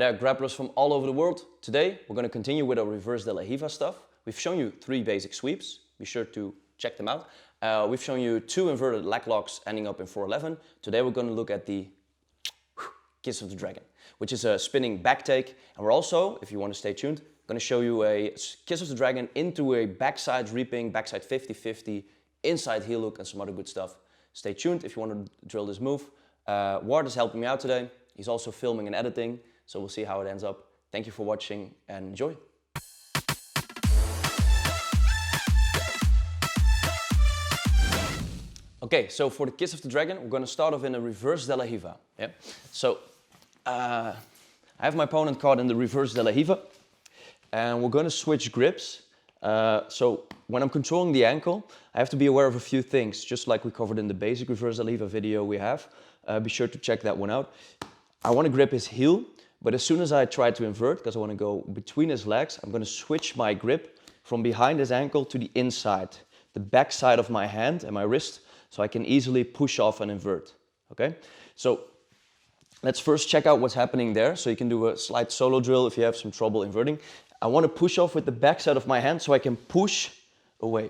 there, grapplers from all over the world. Today, we're going to continue with our reverse delariva stuff. We've shown you 3 basic sweeps. Be sure to check them out. We've shown you 2 inverted leg locks ending up in 411. Today, we're going to look at the kiss of the dragon, which is a spinning back take. And we're also, if you want to stay tuned, going to show you a kiss of the dragon into a backside reaping, backside 50-50, inside heel hook and some other good stuff. Stay tuned if you want to drill this move. Ward is helping me out today. He's also filming and editing, so we'll see how it ends up. Thank you for watching and enjoy. Okay, so for the kiss of the dragon, we're going to start off in a reverse delariva. Yeah? So I have my opponent caught in the reverse delariva, and we're going to switch grips. So when I'm controlling the ankle, I have to be aware of a few things, just like we covered in the basic reverse delariva video we have. Be sure to check that one out. I want to grip his heel, but as soon as I try to invert, because I want to go between his legs, I'm going to switch my grip from behind his ankle to the inside, the back side of my hand and my wrist, so I can easily push off and invert. Okay? So let's first check out what's happening there. So you can do a slight solo drill if you have some trouble inverting. I want to push off with the back side of my hand so I can push away.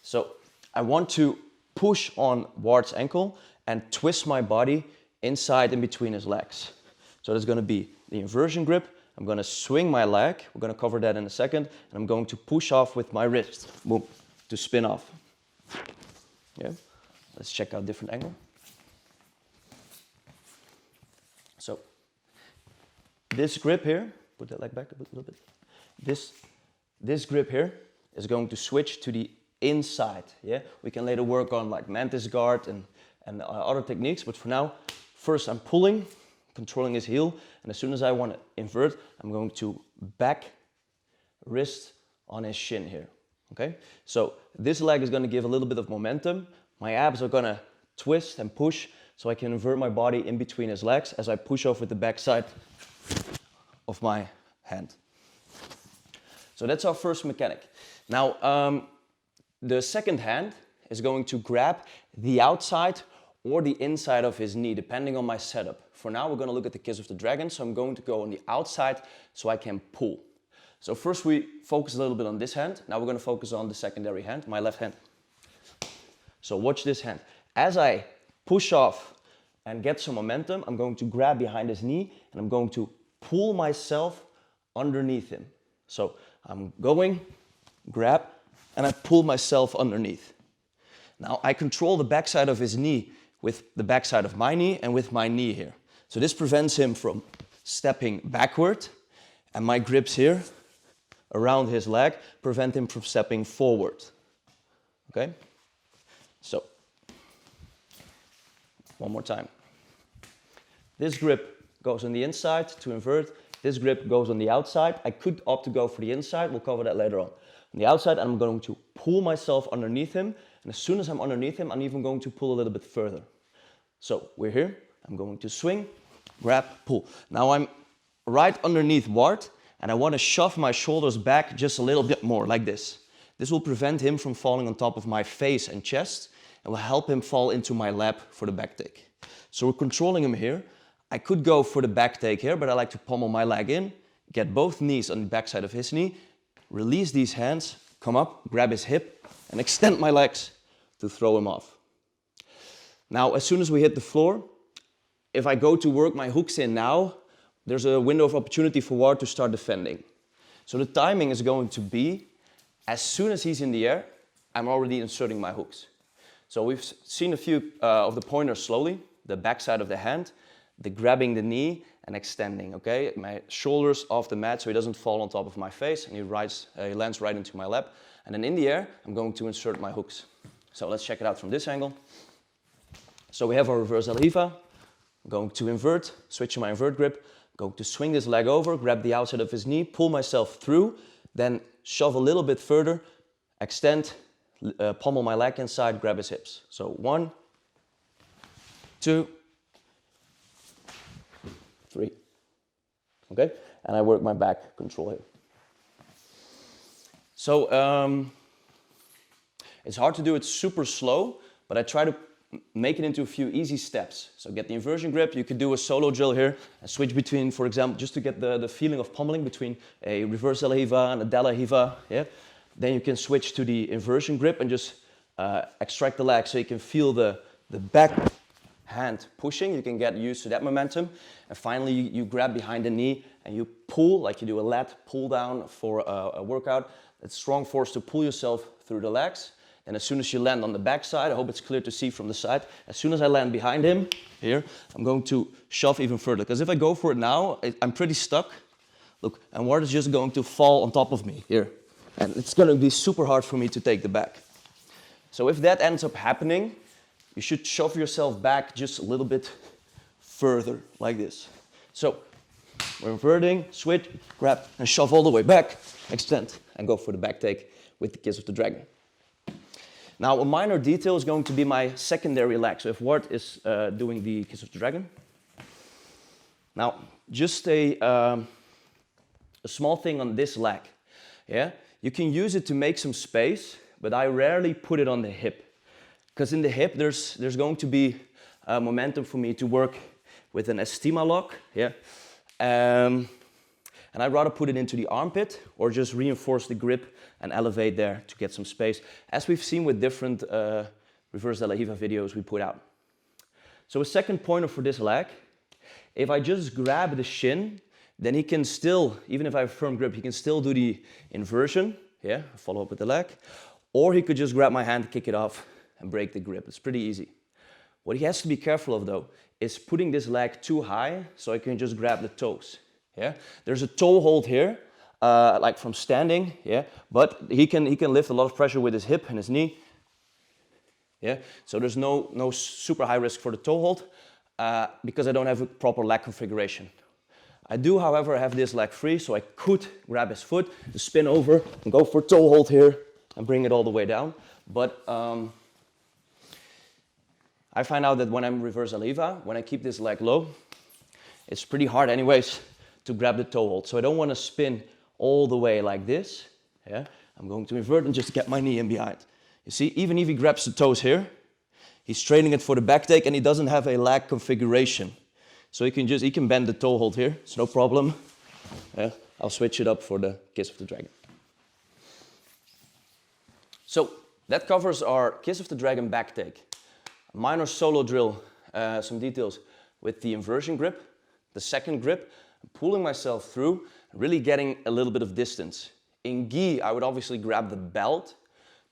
So I want to push on Ward's ankle and twist my body inside in between his legs. So there's going to be the inversion grip. I'm going to swing my leg. We're going to cover that in a second. And I'm going to push off with my wrist. Boom. To spin off. Yeah. Let's check out different angle. So this grip here, put that leg back a little bit. This grip here is going to switch to the inside. Yeah. We can later work on like mantis guard and other techniques, but for now, first I'm pulling, controlling his heel, and as soon as I want to invert, I'm going to back wrist on his shin here, okay? So this leg is going to give a little bit of momentum. My abs are going to twist and push, so I can invert my body in between his legs as I push off with the back side of my hand. So that's our first mechanic. Now, the second hand is going to grab the outside or the inside of his knee, depending on my setup. For now, we're going to look at the kiss of the dragon, so I'm going to go on the outside so I can pull. So first we focus a little bit on this hand. Now we're going to focus on the secondary hand, my left hand. So watch this hand. As I push off and get some momentum, I'm going to grab behind his knee and I'm going to pull myself underneath him. So I'm going, grab, and I pull myself underneath. Now I control the backside of his knee with the backside of my knee and with my knee here. So this prevents him from stepping backward, and my grips here around his leg prevent him from stepping forward. Okay? So, one more time. This grip goes on the inside to invert. This grip goes on the outside. I could opt to go for the inside. We'll cover that later on. On the outside, I'm going to pull myself underneath him. And as soon as I'm underneath him, I'm even going to pull a little bit further. So we're here. I'm going to swing, grab, pull. Now I'm right underneath Ward, and I want to shove my shoulders back just a little bit more, like this. This will prevent him from falling on top of my face and chest, and will help him fall into my lap for the back take. So we're controlling him here. I could go for the back take here, but I like to pommel my leg in, get both knees on the back side of his knee, release these hands, come up, grab his hip, and extend my legs to throw him off. Now, as soon as we hit the floor, if I go to work my hooks in now, there's a window of opportunity for Ward to start defending. So the timing is going to be, as soon as he's in the air, I'm already inserting my hooks. So we've seen a few of the pointers slowly, the back side of the hand, the grabbing the knee and extending, okay? My shoulders off the mat so he doesn't fall on top of my face and he lands right into my lap. And then in the air, I'm going to insert my hooks. So let's check it out from this angle. So we have our reverse delariva. I'm going to invert, switching my invert grip. I'm going to swing this leg over, grab the outside of his knee, pull myself through, then shove a little bit further, extend, pommel my leg inside, grab his hips. So 1, 2, 3. Okay? And I work my back control here. So it's hard to do it super slow, but I try to make it into a few easy steps. So get the inversion grip. You could do a solo drill here and switch between, for example, just to get the feeling of pummeling between a reversedelariva and a delariva. Yeah. Then you can switch to the inversion grip and just extract the leg so you can feel the back hand pushing. You can get used to that momentum. And finally, you grab behind the knee and you pull, like you do a lat pull down for a workout. It's strong force to pull yourself through the legs. And as soon as you land on the back side, I hope it's clear to see from the side, as soon as I land behind him, here, I'm going to shove even further. Because if I go for it now, I'm pretty stuck. Look, and Ward is just going to fall on top of me, here. And it's going to be super hard for me to take the back. So if that ends up happening, you should shove yourself back just a little bit further, like this. So, we're inverting, switch, grab, and shove all the way back, extend, and go for the back take with the Kiss of the Dragon. Now, a minor detail is going to be my secondary leg. So if Ward is doing the Kiss of the Dragon. Now, just a small thing on this leg. Yeah, you can use it to make some space, but I rarely put it on the hip. Because in the hip, there's going to be momentum for me to work with an estima lock. Yeah. And I'd rather put it into the armpit or just reinforce the grip and elevate there to get some space, as we've seen with different reversedelariva videos we put out. So a second pointer for this leg, if I just grab the shin, then he can still, even if I have a firm grip, he can still do the inversion, yeah, follow up with the leg, or he could just grab my hand, kick it off, and break the grip. It's pretty easy. What he has to be careful of, though, is putting this leg too high so I can just grab the toes. Yeah, there's a toe hold here, like from standing. Yeah, but he can lift a lot of pressure with his hip and his knee. Yeah, so there's no super high risk for the toe hold because I don't have a proper leg configuration. I do, however, have this leg free, so I could grab his foot, spin over, and go for toe hold here and bring it all the way down. But I find out that when I'm reversedelariva, when I keep this leg low, it's pretty hard anyways to grab the toe hold. So I don't want to spin all the way like this. Yeah, I'm going to invert and just get my knee in behind. You see, even if he grabs the toes here, he's training it for the back take and he doesn't have a leg configuration. So he can bend the toe hold here, it's no problem. Yeah, I'll switch it up for the Kiss of the Dragon. So that covers our Kiss of the Dragon back take. A minor solo drill, some details with the inversion grip, the second grip, pulling myself through, really getting a little bit of distance. In gi, I would obviously grab the belt,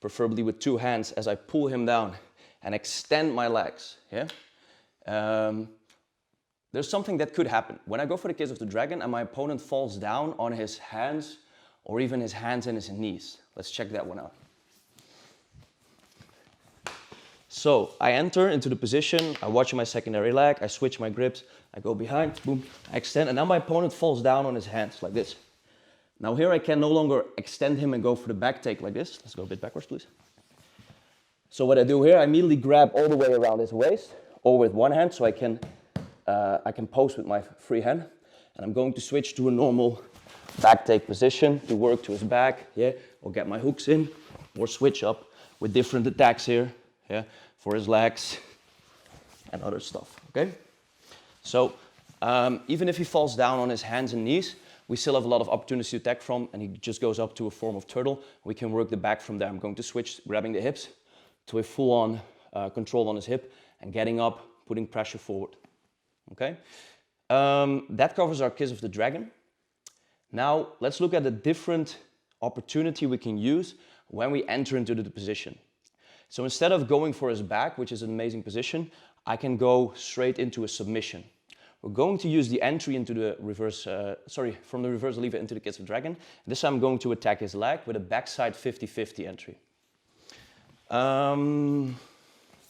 preferably with two hands, as I pull him down and extend my legs. Yeah. There's something that could happen. When I go for the Kiss of the Dragon and my opponent falls down on his hands or even his hands and his knees. Let's check that one out. So I enter into the position, I watch my secondary leg, I switch my grips, I go behind, boom, I extend, and now my opponent falls down on his hands like this. Now here I can no longer extend him and go for the back take like this. Let's go a bit backwards, please. So what I do here, I immediately grab all the way around his waist, or with one hand, so I can pose with my free hand. And I'm going to switch to a normal back take position to work to his back, yeah, or get my hooks in, or switch up with different attacks here. Yeah, for his legs and other stuff, okay? So even if he falls down on his hands and knees, we still have a lot of opportunities to attack from, and he just goes up to a form of turtle. We can work the back from there. I'm going to switch, grabbing the hips to a full-on control on his hip and getting up, putting pressure forward, okay? That covers our Kiss of the Dragon. Now, let's look at a different opportunity we can use when we enter into the position. So instead of going for his back, which is an amazing position, I can go straight into a submission. We're going to use the entry into the reverse, from the reversedelariva into the Kiss of the Dragon. This time I'm going to attack his leg with a backside 50-50 entry.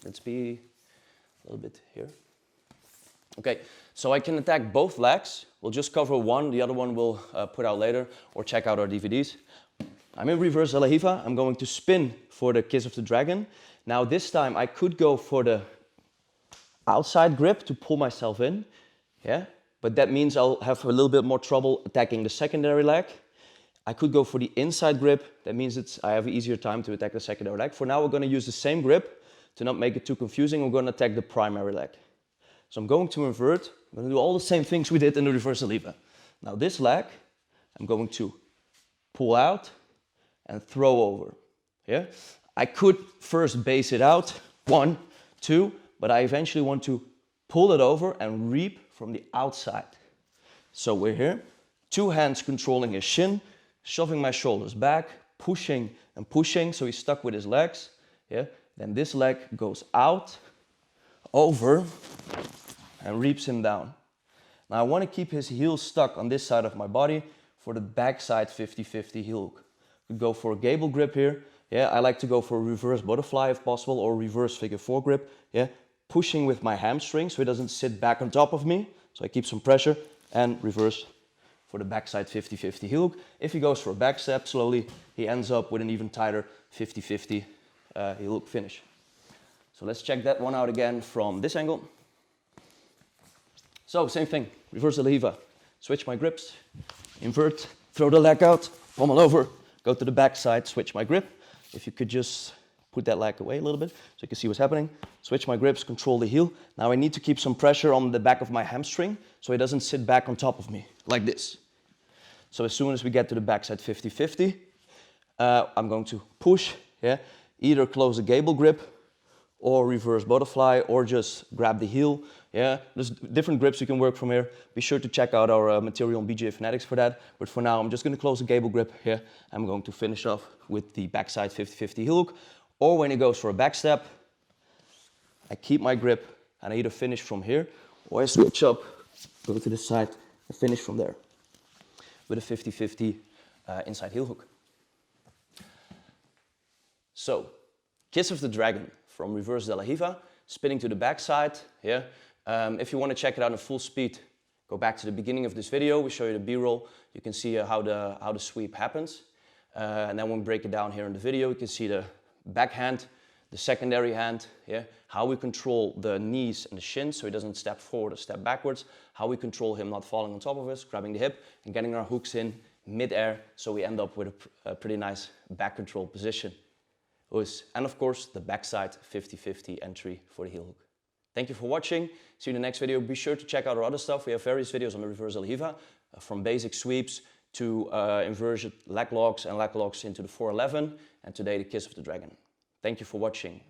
Let's be a little bit here. Okay, so I can attack both legs. We'll just cover one, the other one we'll put out later, or check out our DVDs. I'm in reversedelariva. I'm going to spin for the Kiss of the Dragon. Now this time I could go for the outside grip to pull myself in, yeah, but that means I'll have a little bit more trouble attacking the secondary leg. I could go for the inside grip. That means I have an easier time to attack the secondary leg. For now, we're going to use the same grip to not make it too confusing, we're going to attack the primary leg. So I'm going to invert. I'm going to do all the same things we did in the reversedelariva. Now this leg, I'm going to pull out and throw over. Yeah? I could first base it out, 1, 2, but I eventually want to pull it over and reap from the outside. So we're here, 2 hands controlling his shin, shoving my shoulders back, pushing and pushing, so he's stuck with his legs. Yeah? Then this leg goes out, over, and reaps him down. Now I want to keep his heels stuck on this side of my body for the backside 50-50 heel hook. Could go for a gable grip here. Yeah, I like to go for a reverse butterfly if possible, or reverse figure 4 grip. Yeah, pushing with my hamstring so he doesn't sit back on top of me. So I keep some pressure, and reverse for the backside 50-50 heel hook. If he goes for a back step slowly, he ends up with an even tighter 50-50 heel hook finish. So let's check that one out again from this angle. So same thing, reversedelariva. Switch my grips, invert, throw the leg out, pommel over, go to the back side, switch my grip. If you could just put that leg away a little bit so you can see what's happening. Switch my grips, control the heel. Now I need to keep some pressure on the back of my hamstring so he doesn't sit back on top of me, like this. So as soon as we get to the backside 50-50, I'm going to push, yeah? Either close a gable grip, or reverse butterfly, or just grab the heel. Yeah, there's different grips you can work from here. Be sure to check out our material on BJJ Fanatics for that. But for now, I'm just going to close the gable grip here. I'm going to finish off with the backside 50-50 heel hook. Or when he goes for a back step, I keep my grip and I either finish from here, or I switch up, go to the side, and finish from there with a 50-50 inside heel hook. So, Kiss of the Dragon from reversedelariva, spinning to the backside. Yeah. If you want to check it out in full speed, go back to the beginning of this video. We show you the B-roll. You can see how the sweep happens. And then when we break it down here in the video, you can see the backhand, the secondary hand, yeah, how we control the knees and the shins so he doesn't step forward or step backwards, how we control him not falling on top of us, grabbing the hip and getting our hooks in mid-air so we end up with a pretty nice back control position. And of course, the backside 50-50 entry for the heel hook. Thank you for watching. See you in the next video. Be sure to check out our other stuff. We have various videos on the reversedelariva, from basic sweeps to inversion leg locks and leg locks into the 411. And today, the Kiss of the Dragon. Thank you for watching.